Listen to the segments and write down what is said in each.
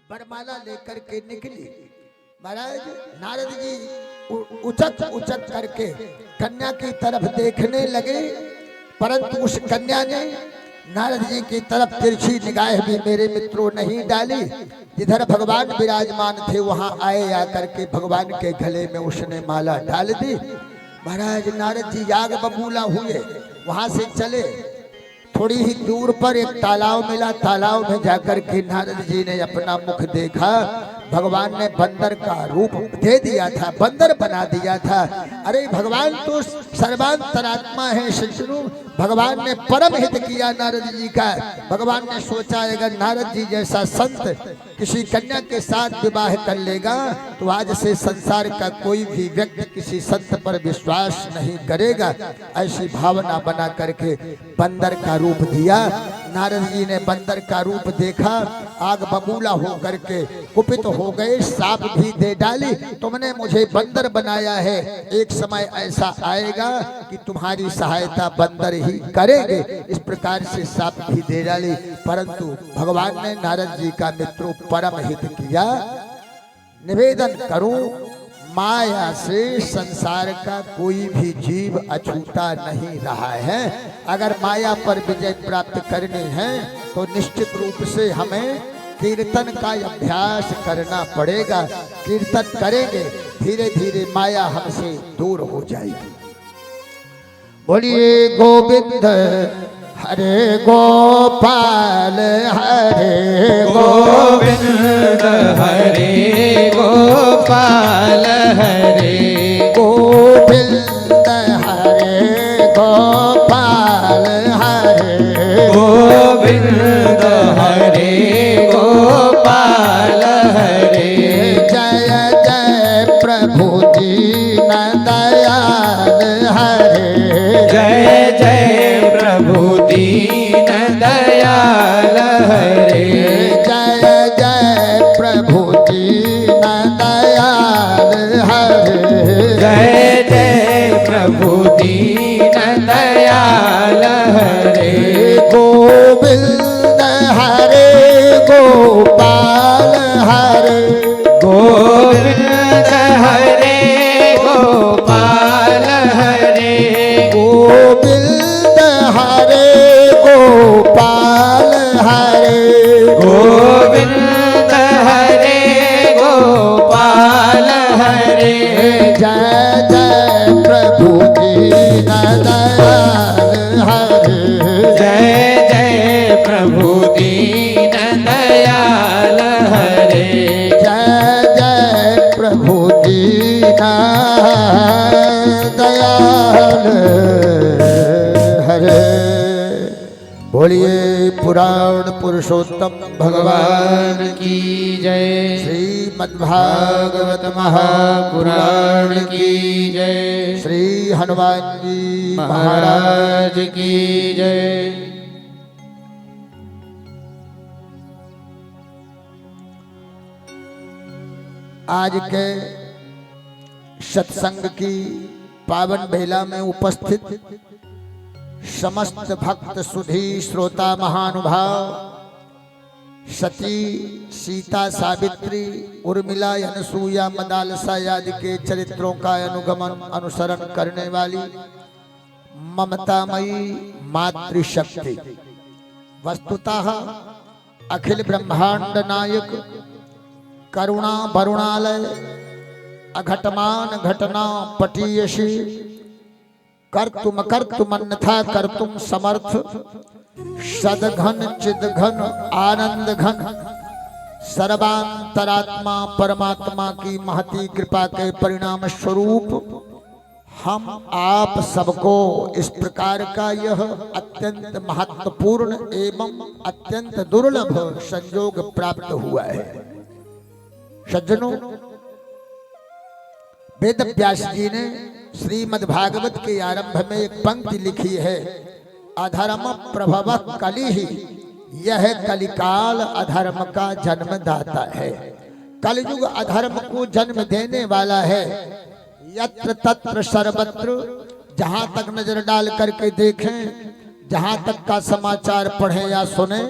वरमाला लेकर के निकली। महाराज नारद जी उचक उचक करके कन्या की तरफ देखने लगे, परंतु उस कन्या ने नारद जी की तरफ तिरछी निगाह भी मेरे मित्रों नहीं डाली। जिधर भगवान विराजमान थे वहां आए आकर के भगवान के गले में उसने माला डाल दी। महाराज नारद जी याग बबूला हुए, वहां से चले। थोड़ी ही दूर पर एक तालाब मिला, तालाब में जाकर के नारद जी ने अपना मुख देखा। भगवान ने बंदर का रूप दे दिया था, बंदर बना दिया था। अरे भगवान तो सर्वांतरात्मा है सज्जनों, भगवान ने परम हित किया नारद जी का। भगवान ने सोचा अगर नारद जी जैसा संत किसी कन्या के साथ विवाह कर लेगा तो आज से संसार का कोई भी व्यक्ति किसी संत पर विश्वास नहीं करेगा। ऐसी भावना बना करके बंदर का रूप दिया। नारद जी ने बंदर का रूप देखा, आग बबूला हो करके कुपित हो गए, साप भी दे डाली। तुमने मुझे बंदर बनाया है, एक समय ऐसा आएगा कि तुम्हारी सहायता बंदर ही करेंगे। इस प्रकार से साप भी दे डाली। परंतु भगवान ने नारद जी का मित्रों परम हित किया। निवेदन करूं, माया से संसार का कोई भी जीव अछूता नहीं रहा है। अगर माया पर विजय प्राप्त करनी है तो निश्चित रूप से हमें कीर्तन का अभ्यास करना पड़ेगा। कीर्तन करेंगे, धीरे धीरे माया हमसे दूर हो जाएगी। बोलिए गोविंद हरे गोपाल, हरे गोविंद हरे गोपाल, हरे गोविंद हरे गोपाल, हरे गोविंद हरे गोपाल, हरे जय जय प्रभु दीन दयाल, हरे जय जय प्रभु दीन दयाल, हरे जय जय प्रभु दीन दयाल, हरे जय जय प्रभु दीन दयाल, हरे गोविंद हरे गोपाल, हरे गोविंद हरे गोपाल, हरे गोविंद हरे गोपाल, हरे गोविंद हरे गोपाल, हरे जय जय प्रभु दीन दयाल, हरे जय जय प्रभु दीन दयाल, हरे जय जय प्रभु दीन दयाल, हरे। बोलिए पुराण पुरुषोत्तम भगवान की जय। श्रीमद्भागवत महापुराण की जय। श्री हनुमान जी महाराज की जय। आज के सत्संग की पावन बेला में उपस्थित समस्त भक्त सुधी श्रोता महानुभाव, सती सीता सावित्री उर्मिला अनसुईया मदालसा आदि के चरित्रों का अनुगमन अनुसरण करने वाली ममतामयी मातृशक्ति, वस्तुतः अखिल ब्रह्मांड नायक करुणा वरुणालय अघटमान घटना पटीयसी कर्तुम अन्यथा कर्तुम समर्थ सदघन चिदघन आनंद घन सर्वांतरात्मा परमात्मा की महती कृपा के परिणाम स्वरूप हम आप सबको इस प्रकार का यह अत्यंत महत्वपूर्ण एवं अत्यंत दुर्लभ संयोग प्राप्त हुआ है। सज्जनों, वेद व्यास जी ने श्रीमद्भागवत के आरंभ में एक पंक्ति लिखी है, अधर्म प्रभव कलिहि, यह कलिकाल अधर्म का जन्मदाता है। कलयुग अधर्म को जन्म देने वाला है। यत्र तत्र सर्वत्र, जहां तक नजर डाल करके देखें, जहां तक का समाचार पढ़ें या सुने,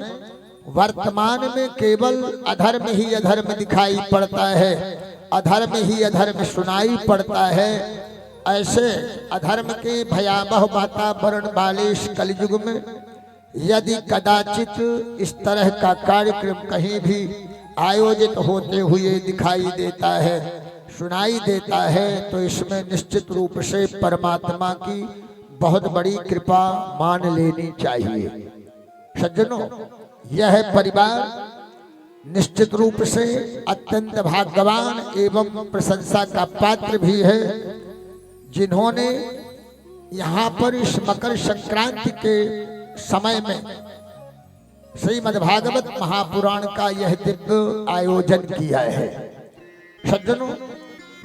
वर्तमान में केवल अधर्म ही अधर्म दिखाई पड़ता है, अधर्म ही अधर्म सुनाई पड़ता है। ऐसे अधर्म के भयावह वातावरण वाले इस कलयुग में यदि कदाचित इस तरह का कार्यक्रम कहीं भी आयोजित होते हुए दिखाई देता है, सुनाई देता है, तो इसमें निश्चित रूप से परमात्मा की बहुत बड़ी कृपा मान लेनी चाहिए। सज्जनों, यह परिवार निश्चित रूप से अत्यंत भाग्यवान एवं प्रशंसा का पात्र भी है, जिन्होंने यहाँ पर इस मकर संक्रांति के समय में श्रीमद्भागवत महापुराण का यह दिव्य आयोजन किया है। सज्जनों,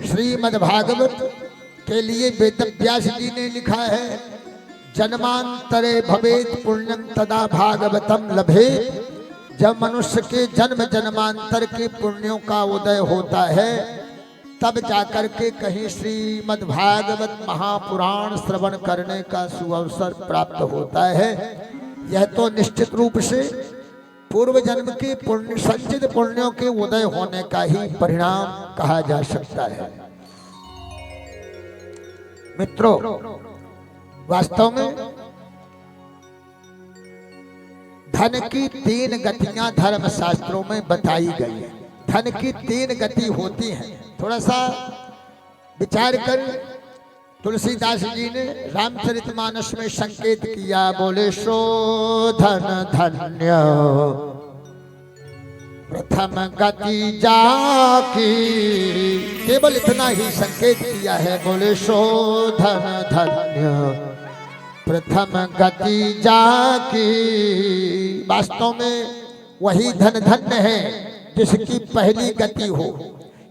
श्रीमद्भागवत के लिए वेदव्यास जी ने लिखा है, जन्मांतरे भवेत पुण्यं तदा भागवतम लभे। जब मनुष्य के जन्म जन्मांतर के पुण्यों का उदय होता है, तब जाकर के कहीं श्रीमद्भागवत महापुराण श्रवण करने का सुअवसर प्राप्त होता है। यह तो निश्चित रूप से पूर्व जन्म के पुण्य संचित पुण्यों के उदय होने का ही परिणाम कहा जा सकता है। मित्रों, वास्तव में धन की 3 गतियां धर्म शास्त्रों में बताई गई है। धन की 3 गति होती हैं। थोड़ा सा विचार कर तुलसीदास जी ने रामचरितमानस में संकेत किया, बोले सो धन धन्य प्रथम गति जाकी। केवल इतना ही संकेत किया है, बोले सो धन धन्य प्रथम गति जाकी। वास्तव में वही धन धन्य है जिसकी पहली गति हो।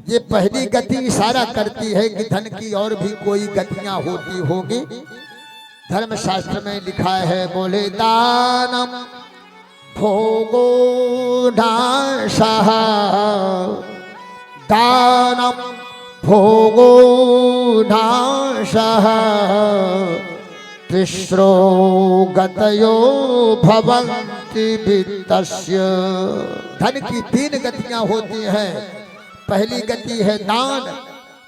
ये पहली गति इशारा करती है कि धन की और भी कोई गतियां होती होगी। धर्मशास्त्र में लिखा है, बोले दानम भोगो नाशः, दानम भोगो नाशः, तिस्रो गतयो भवन्ति वित्तस्य। धन की 3 गतियां होती हैं। पहली गति है दान,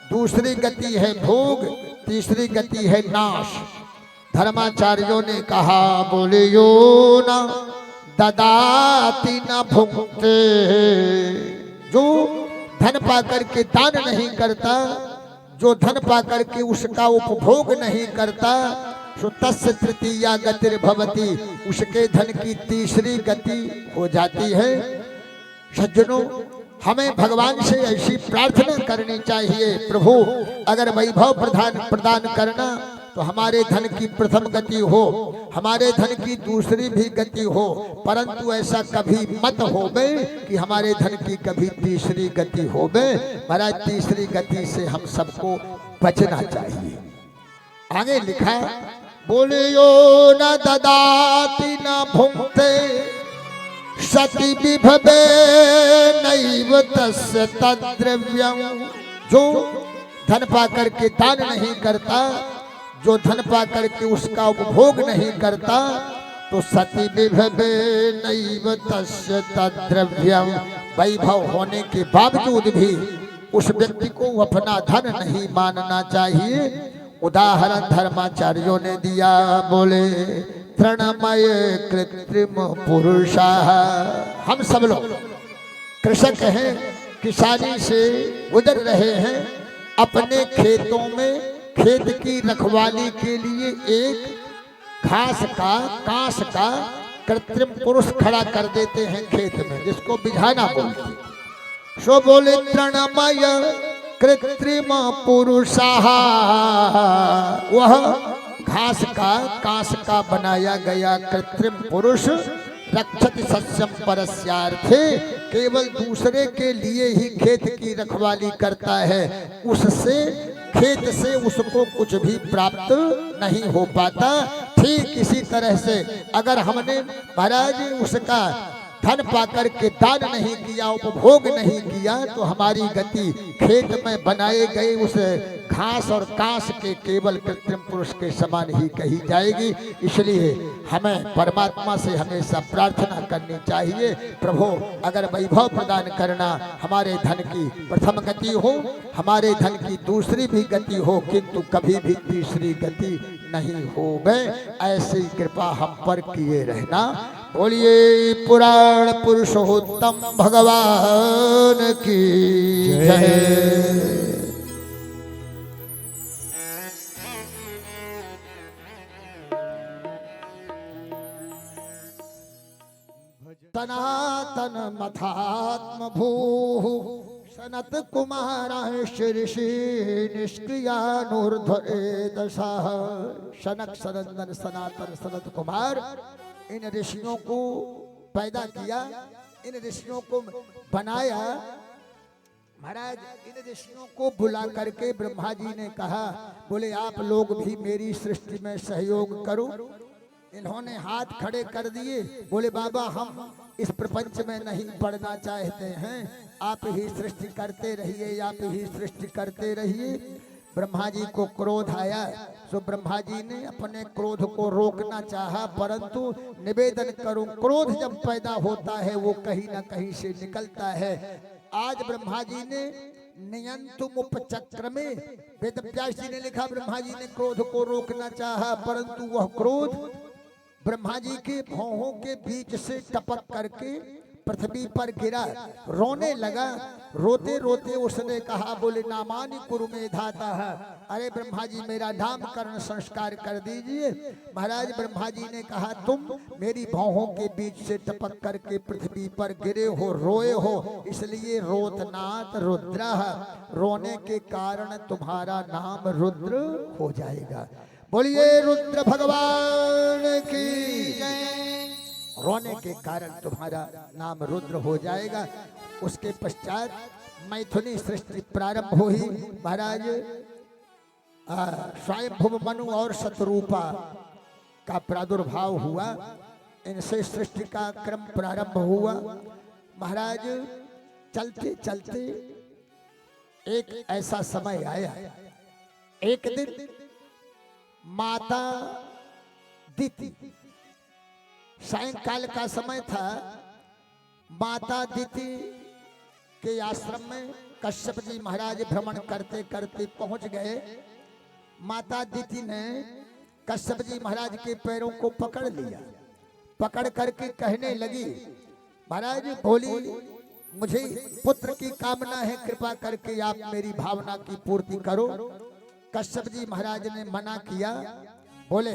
दूसरी गति है भोग, तीसरी गति है नाश। धर्माचार्यों ने कहा, बोले यो न ददाति न भुंक्ते। जो धन पाकर के दान नहीं करता, जो धन पाकर के उसका उपभोग नहीं करता, सो तस्य तृतीया गतिर्भवति। उसके धन की तीसरी गति हो जाती है। सज्जनों, हमें भगवान से ऐसी प्रार्थना करनी चाहिए, प्रभु अगर वैभव प्रदान करना तो हमारे धन की प्रथम गति हो, हमारे धन की दूसरी भी गति हो, परंतु ऐसा कभी मत होवे कि हमारे धन की कभी तीसरी गति होवे। महाराज, तीसरी गति से हम सबको बचना चाहिए। आगे लिखा, बोले यो न ददाति न भुंक्ते सति विभवे नैव तस्य तद्द्रव्यम्। जो धन पाकर के दान नहीं करता, जो धन पाकर के उसका उपभोग नहीं करता, तो सति विभवे नैव तस्य तद्द्रव्यम्। वैभव होने के बावजूद भी उस व्यक्ति को अपना धन नहीं मानना चाहिए। उदाहरण धर्माचार्यों ने दिया, बोले तृणमय कृत्रिम पुरुषा। हम सब लोग कृषक हैं, किसानी से गुजर रहे हैं। अपने खेतों में खेत की रखवाली के लिए एक घास का कांस का कृत्रिम पुरुष खड़ा कर देते हैं खेत में, जिसको बिझाना बोलते हैं। सो बोले तृणमय कृत्रिम पुरुषा। वह घास का कांस का बनाया गया कृत्रिम पुरुष रक्षति सस्यम परस्यार्थे, केवल दूसरे के लिए ही खेत की रखवाली करता है। उससे खेत से उसको कुछ भी प्राप्त नहीं हो पाता। ठीक इसी तरह से अगर हमने महाराज उसका धन पाकर के दान नहीं किया, उपभोग नहीं किया, तो हमारी गति खेत में बनाए गए उस घास और कांस के केवल कृत्रिम पुरुष के समान ही कही जाएगी। इसलिए हमें परमात्मा से हमेशा प्रार्थना करनी चाहिए, प्रभु अगर वैभव प्रदान करना हमारे धन की प्रथम गति हो, हमारे धन की दूसरी भी गति हो, किंतु कभी भी तीसरी गति नहीं हो गए, ऐसी कृपा हम पर किए रहना। बोलिए पुराण पुरुषोत्तम भगवान की जय। सनातन मथात्म भू सनत कुमार ऋषि निष्क्रियानूर्ध्व दशा। सनक सनंदन सनातन सनत कुमार इन ऋषियों को पैदा किया, इन ऋषियों को बनाया। महाराज इन ऋषियों को बुला करके ब्रह्मा जी ने कहा, बोले आप लोग भी मेरी सृष्टि में सहयोग करो। इन्होंने हाथ खड़े कर दिए, बोले बाबा हम इस प्रपंच में नहीं पढ़ना चाहते हैं, आप ही सृष्टि करते रहिए, आप ही सृष्टि करते रहिए। ब्रह्मा जी को क्रोध आया, सो ब्रह्मा जी ने अपने क्रोध को रोकना चाहा, परंतु निवेदन करूं, क्रोध जब पैदा होता है वो कहीं ना कहीं से निकलता है। आज ब्रह्मा जी ने नियंतुम उपचक्र में वेद व्यास जी ने लिखा, ब्रह्मा जी ने क्रोध को रोकना चाहा, परंतु वह क्रोध ब्रह्मा जी के भौहों के बीच से टपक करके पृथ्वी पर गिरा, रोने लगा। रोते रोते उसने कहा, बोले नामानि कुरु मे धाता। अरे ब्रह्मा जी मेरा नामकरण संस्कार कर दीजिए। महाराज ब्रह्मा जी ने कहा, तुम मेरी भौहों के बीच से टपक करके पृथ्वी पर गिरे हो, रोए हो, इसलिए रोतनाथ रुद्र, रोने के कारण तुम्हारा नाम रुद्र हो जाएगा। बोलिए रुद्र भगवान की जय। रोने के कारण तुम्हारा नाम रुद्र हो जाएगा। उसके पश्चात मैथुनी सृष्टि प्रारंभ हुई। महाराज स्वयंभुव मनु और शतरूपा का प्रादुर्भाव हुआ, इनसे सृष्टि का क्रम प्रारंभ हुआ। महाराज चलते चलते एक ऐसा समय आया, एक दिन माता दिति, सायंकाल का समय था, माता दिति के आश्रम में कश्यप जी महाराज भ्रमण करते करते पहुंच गए। माता दिति ने कश्यप जी महाराज के पैरों को पकड़ लिया, पकड़ करके कहने लगी, महाराज बोली मुझे पुत्र की कामना है, कृपा करके आप मेरी भावना की पूर्ति करो। कश्यप जी महाराज ने मना किया, बोले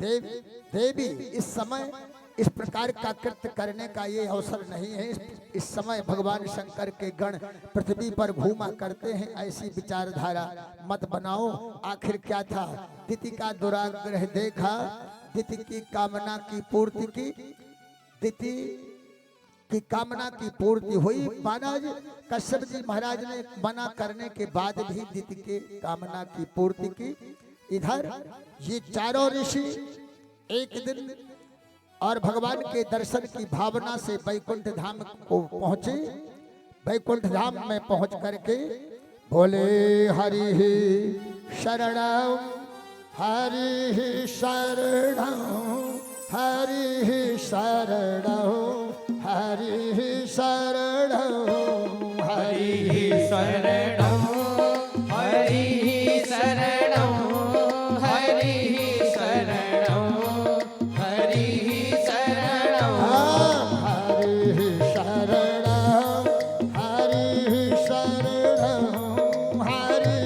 देवी इस समय इस प्रकार का कृत्य करने का ये अवसर नहीं है। इस समय भगवान शंकर के गण पृथ्वी पर घूमा करते हैं, ऐसी विचारधारा मत बनाओ। आखिर क्या था, दिति का दुराग्रह देखा, दिति की कामना की पूर्ति की, दिति की कामना की पूर्ति हुई। महाराज कश्यप जी महाराज ने मना करने के बाद भी दिति के कामना की पूर्ति की। इधर ये चारों ऋषि एक दिन और भगवान के दर्शन की भावना से वैकुंठ धाम को पहुंचे। वैकुंठ धाम में पहुंच करके बोले हरि शरणं हरि शरणं हरि शरणं हरि शरणं हरि शरणं हरि शरणं हरि शरणं हरि शरणं हरि शरणं हरि शरणं हरि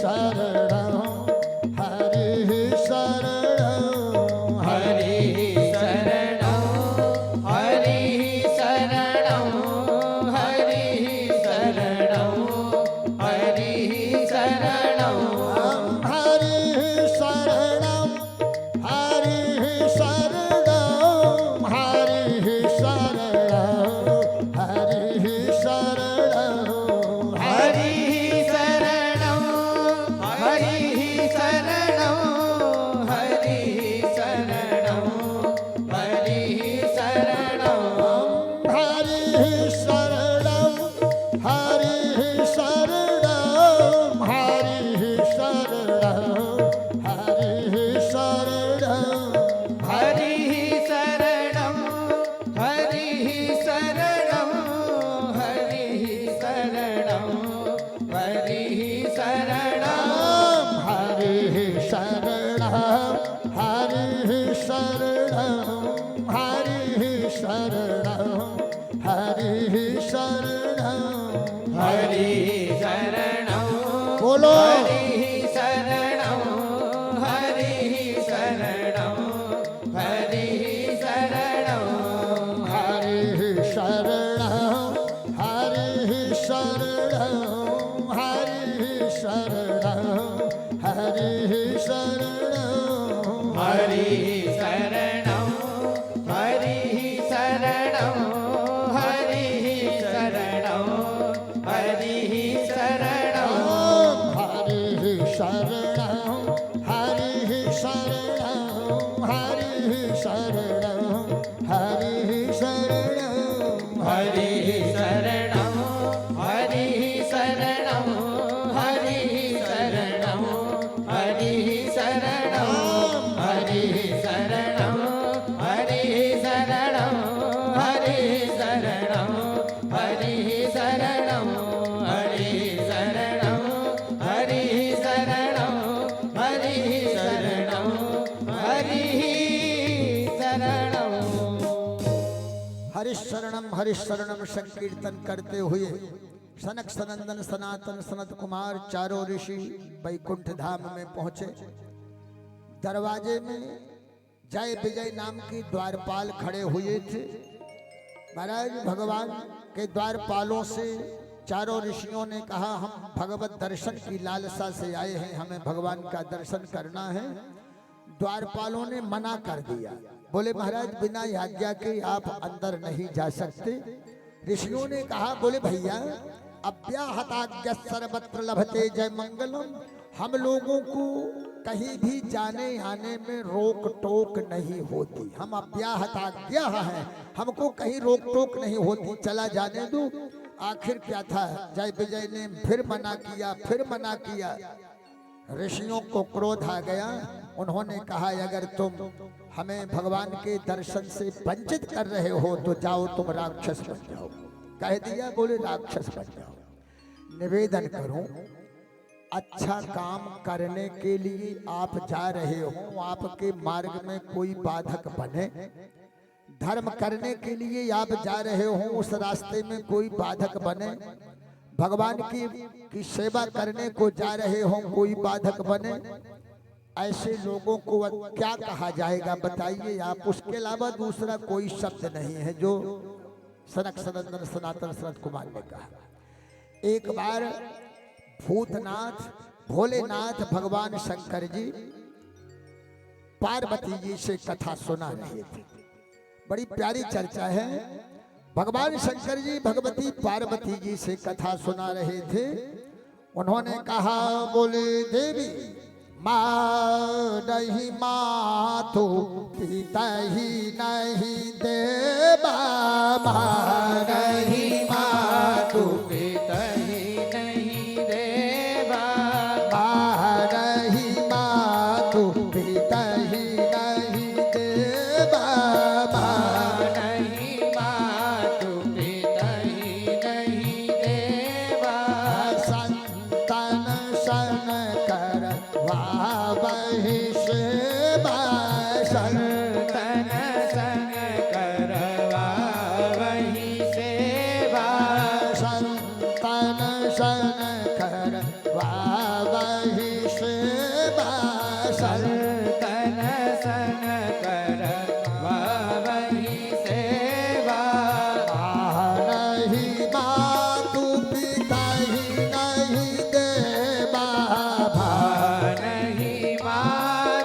शरणं हरि शरणं हरि शरणं हरि शरणं हरि शरणं बोलो हरिशरणम संकीर्तन करते हुए सनक सनंदन सनातन सनत कुमार चारों ऋषि वैकुंठ धाम में पहुंचे। दरवाजे में जय विजय नाम की द्वारपाल खड़े हुए थे। महाराज भगवान के द्वारपालों से चारों ऋषियों ने कहा, हम भगवत दर्शन की लालसा से आए हैं, हमें भगवान का दर्शन करना है। द्वारपालों ने मना कर दिया, बोले महाराज बिना आज्ञा के आप अंदर नहीं जा सकते। ऋषियों ने कहा, बोले भैया अव्याहताज्ञा सर्वत्र लभते जय मंगलम, हम लोगों को कहीं भी जाने आने में रोक टोक नहीं होती, हम अव्याहताज्ञा हैं, हमको कहीं रोक टोक नहीं होती, चला जाने दो। आखिर क्या था, जय विजय ने फिर मना किया, फिर मना किया। ऋषियों को क्रोध आ गया, उन्होंने कहा अगर तुम हमें भगवान के दर्शन से वंचित कर रहे हो तो जाओ तुम राक्षस बन जाओ। कह दिया, बोले राक्षस बन जाओ। निवेदन करूं, अच्छा काम करने के लिए आप जा रहे हो, आपके मार्ग में कोई बाधक बने, धर्म करने के लिए आप जा रहे हो, उस रास्ते में कोई बाधक बने, भगवान की सेवा करने को जा रहे हो, कोई बाधक बने, ऐसे लोगों को क्या कहा जाएगा बताइए आप। उसके अलावा दूसरा कोई शब्द नहीं है जो सनक सनंदन सनातन सनत कुमार ने कहा। एक बार भूतनाथ भोलेनाथ भगवान शंकर जी पार्वती जी से कथा सुना रहे थे। बड़ी प्यारी चर्चा है। भगवान शंकर जी भगवती पार्वती जी से कथा सुना रहे थे। उन्होंने कहा, बोले देवी माँ नहीं माँ तो पिता ही नहीं देवा, माँ नहीं माँ तो पिता ही नहीं देवा, माँ नहीं माँ तो पिता ही नहीं देवा, माँ नहीं माँ तो पिता ही नहीं देवा। संतन सन कर वही सेवा, संतन सन करवा वही सेवा, संतन सन करवा वही सेवा, संतन सन करवा वही सेवा। नहीं मातु पिता ही नहीं देवा, नहीं माँ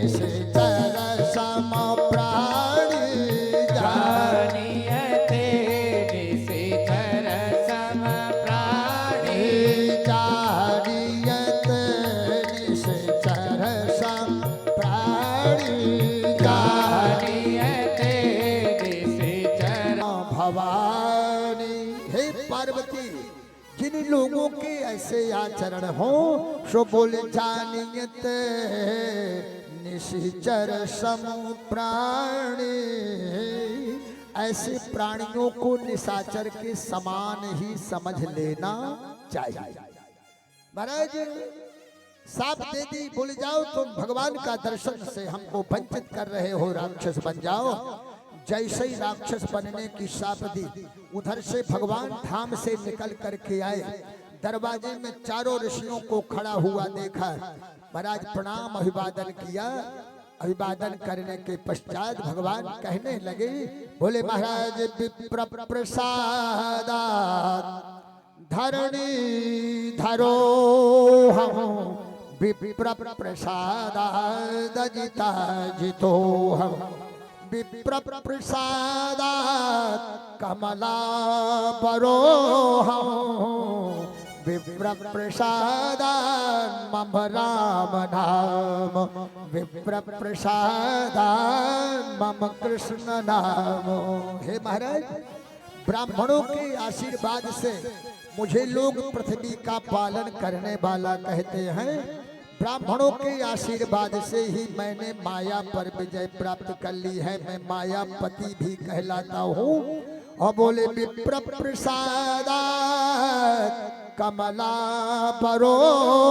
निश्चर सम प्राणी जानियते निशिचर सम प्राणी जानियत निश्चर सम प्राणी जानियते निशिचर भवानी। हे पार्वती, जिन लोगों के ऐसे आचरण हो सो बोले जानियत निशिचर सम प्राणी। ऐसे प्राणियों को निशाचर के समान ही समझ लेना चाहिए। महाराज साप दे दी, बोले जाओ तुम भगवान का दर्शन से हमको वंचित कर रहे हो, राक्षस बन जाओ। जैसे ही राक्षस बनने की शाप दी, उधर से भगवान धाम से निकल करके आए, दरवाजे में चारों ऋषियों को खड़ा हुआ देखा। महाराज प्रणाम अभिवादन किया। अभिवादन करने के पश्चात भगवान कहने लगे, बोले महाराज विप्र प्रसादात धरणी धरो हम विप्र प्रसादात जिता जितो हम विप्र प्रसादात कमला बरो हम विप्र प्रसादात मम राम नाम विप्र प्रसादात मम कृष्ण नाम। हे महाराज, ब्राह्मणों के आशीर्वाद से मुझे लोग पृथ्वी का पालन करने वाला कहते हैं। ब्राह्मणों के आशीर्वाद से ही मैंने माया पर विजय प्राप्त कर ली है। मैं मायापति भी कहलाता हूँ। और बोले विप्र प्रसादात कमला परो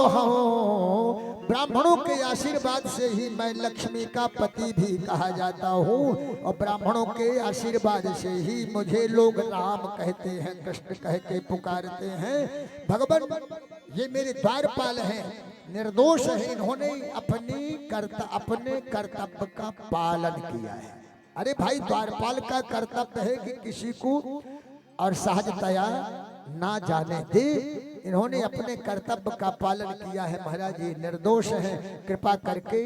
हूँ। ब्राह्मणों के आशीर्वाद से ही मैं लक्ष्मी का पति भी कहा जाता हूँ। और ब्राह्मणों के आशीर्वाद से ही मुझे लोग राम कहते हैं, कृष्ण कह के पुकारते हैं। भगवान ये मेरे द्वारपाल हैं, निर्दोष है। इन्होंने अपने कर्तव्य का पालन किया है। अरे भाई, द्वारपाल का कर्तव्य है कि किसी को और सहजतया ना जाने दे। इन्होंने अपने कर्तव्य का पालन किया है। महाराज ये निर्दोष है, कृपा करके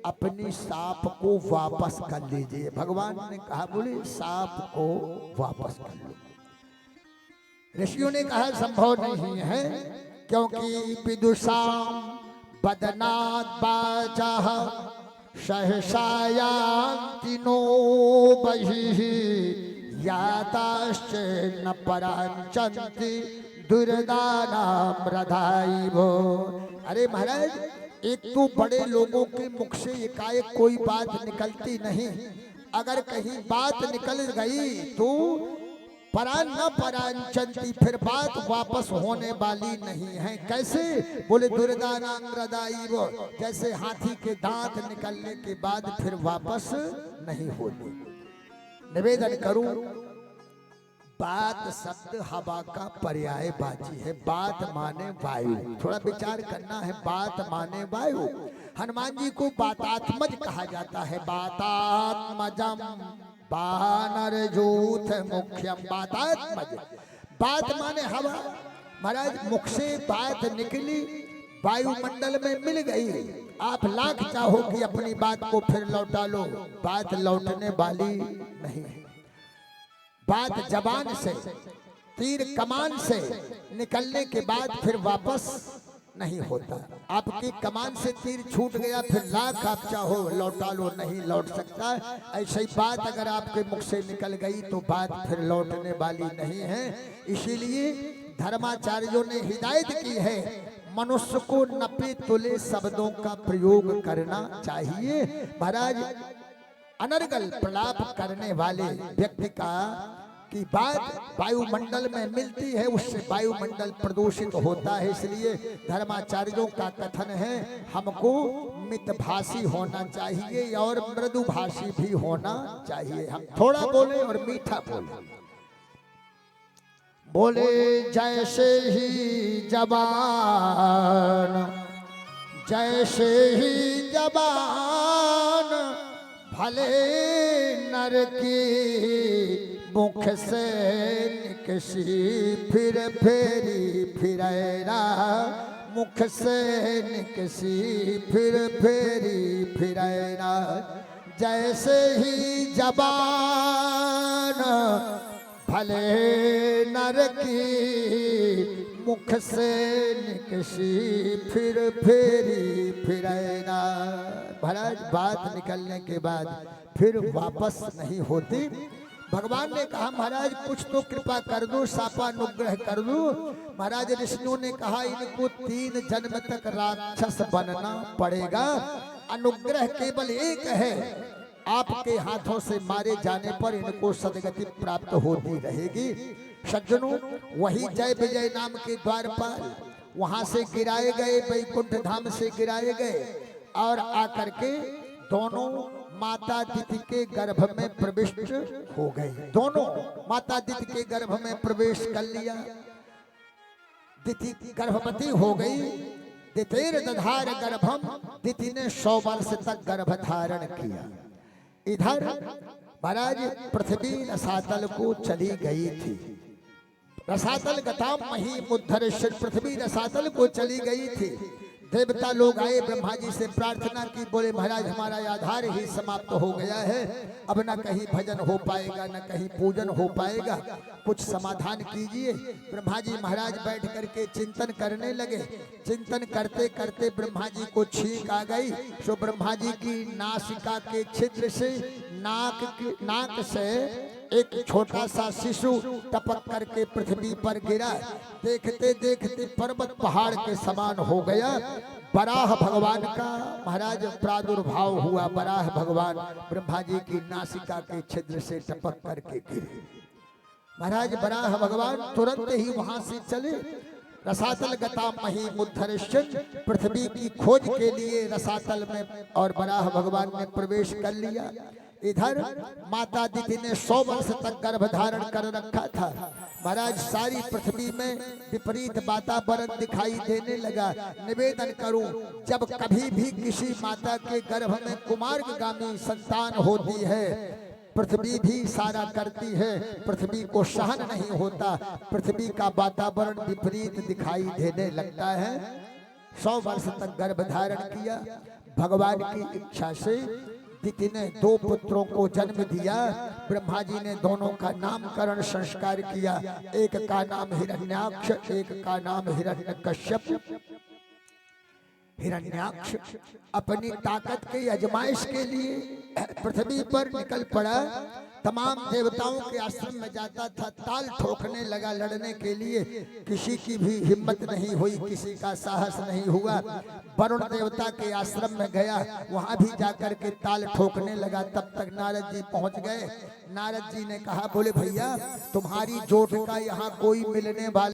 अपनी सांप को वापस कर लीजिए। भगवान ने कहा, बोले सांप को वापस कर लो। ऋषियों ने कहा संभव नहीं है, क्योंकि विदुषाम बदनात् वाचः सहसायान्ति नो बहिः याताश्च न परांचन्ति दुर्दानाम रधाइवो। अरे महाराज, एक तो बड़े लोगों के मुख से एकाएक कोई बात निकलती नहीं। अगर कहीं बात निकल गई तो परान न परांचंती, फिर बात वापस होने वाली नहीं है। कैसे? बोले दुर्दानाम रदाइवो, जैसे हाथी के दांत निकलने के बाद फिर वापस नहीं होती। निवेदन करूं, बात शब्द हवा का पर्यायवाची है। बात माने वायु, थोड़ा विचार करना है। बात माने वायु। हनुमान जी को बातात्मज कहा जाता है। बातात्मजम बानर जूथ मुख्यम बातात्मज। बात माने हवा। महाराज मुख से बात निकली, वायुमंडल में मिल गई। आप लाख चाहो कि अपनी बात को फिर लौटा लो, बात लौटने वाली नहीं है। बात जबान से, तीर कमान से निकलने के बाद फिर वापस नहीं होता। आपकी कमान से तीर छूट गया, फिर लाख आप चाहो लौटा लो, नहीं लौट सकता। ऐसी ही बात अगर आपके मुख से निकल गई तो बात फिर लौटने वाली नहीं है। इसीलिए धर्माचार्यों ने हिदायत की है, मनुष्य को नपे तुले शब्दों का प्रयोग करना चाहिए। महाराज, अनर्गल प्रलाप करने वाले व्यक्ति का की बात वायुमंडल में मिलती है, उससे वायुमंडल प्रदूषित होता है। इसलिए धर्माचार्यों का कथन है, हमको मितभाषी होना चाहिए और मृदुभाषी भी होना चाहिए। हम थोड़ा बोले और मीठा बोले। बोले जैसे ही जबान, जैसे ही जबान भले नर की मुख से निकसी फिर फेरी फिरैरा मुख से निकसी फिर फेरी फिरैना, जैसे ही जबान भले नर की, मुख से निकसी फिर फेरी फिरैना। महाराज बात निकलने के बाद फिर वापस नहीं होती। भगवान ने कहा महाराज कुछ तो कृपा कर दो, शापानुग्रह कर दो। महाराज ऋषियों ने कहा इनको 3 जन्म तक राक्षस बनना पड़ेगा, अनुग्रह केवल एक है, आपके हाथों से मारे जाने पर इनको सदगति प्राप्त होती रहेगी। सज्जनों, वही जय विजय नाम के द्वारपाल वहां से गिराए गए, वैकुंठ धाम से गिराए गए और आकर के दोनों माता दिति के गर्भ में प्रविष्ट हो गए। दोनों माता दिति के गर्भ में प्रवेश कर लिया। दिति गर्भवती हो गई। दितेर दधार गर्भम, दिति ने 100 वर्ष तक गर्भ धारण किया। इधर महाराज पृथ्वी रसातल को चली गई थी। रसातल गताम मही मुद्धरेश्वर, पृथ्वी रसातल को चली गई थी। देवता लोग आए, ब्रह्मा जी से प्रार्थना की, बोले महाराज हमारा आधार ही समाप्त हो गया है, अब न कहीं भजन हो पाएगा न कहीं पूजन हो पाएगा, कुछ समाधान कीजिए। ब्रह्मा जी महाराज बैठ करके चिंतन करने लगे। चिंतन करते करते ब्रह्मा जी को छींक आ गई। सो ब्रह्मा जी की नासिका के छिद्र से नाक से एक छोटा सा शिशु टपक करके पृथ्वी पर गिरा। देखते देखते पर्वत पहाड़ के समान हो गया। बराह भगवान का महाराज प्रादुर्भाव हुआ। बराह भगवान ब्रह्मा जी की नासिका के छिद्र से टपक करके गिरे। महाराज बराह भगवान तुरंत ही वहां से चले। रसातल गता मही मुद्धरेश्वर, पृथ्वी की खोज के लिए रसातल में और बराह भगवान ने प्रवेश कर लिया। इधर माता दिति ने 100 वर्ष तक गर्भ धारण कर रखा था। महाराज सारी पृथ्वी में विपरीत वातावरण दिखाई देने लगा। निवेदन करूं, जब कभी भी किसी माता के गर्भ में कुमार्गामी संतान होती है, पृथ्वी भी सारा करती है, पृथ्वी को सहन नहीं होता, पृथ्वी का वातावरण विपरीत दिखाई देने लगता है। 100 वर्ष तक गर्भ धारण किया। भगवान की इच्छा से दिति ने 2 पुत्रों को जन्म दिया। ब्रह्मा जी ने दोनों का नामकरण संस्कार किया। एक का नाम हिरण्याक्ष, एक का नाम हिरण्यकश्यप। हिरण्याक्ष अपनी ताकत की आजमाइश के लिए पृथ्वी पर निकल पड़ा। तमाम देवताओं के आश्रम में जाता था, ताल ठोकने लगा लड़ने के लिए। किसी की भी हिम्मत नहीं हुई, किसी का साहस नहीं हुआ। वरुण देवता के आश्रम में गया, वहां भी जाकर के ताल ठोकने लगा। तब तक नारद जी पहुंच गए। नारद जी ने कहा, बोले भैया तुम्हारी जोट का यहाँ कोई मिलने वाला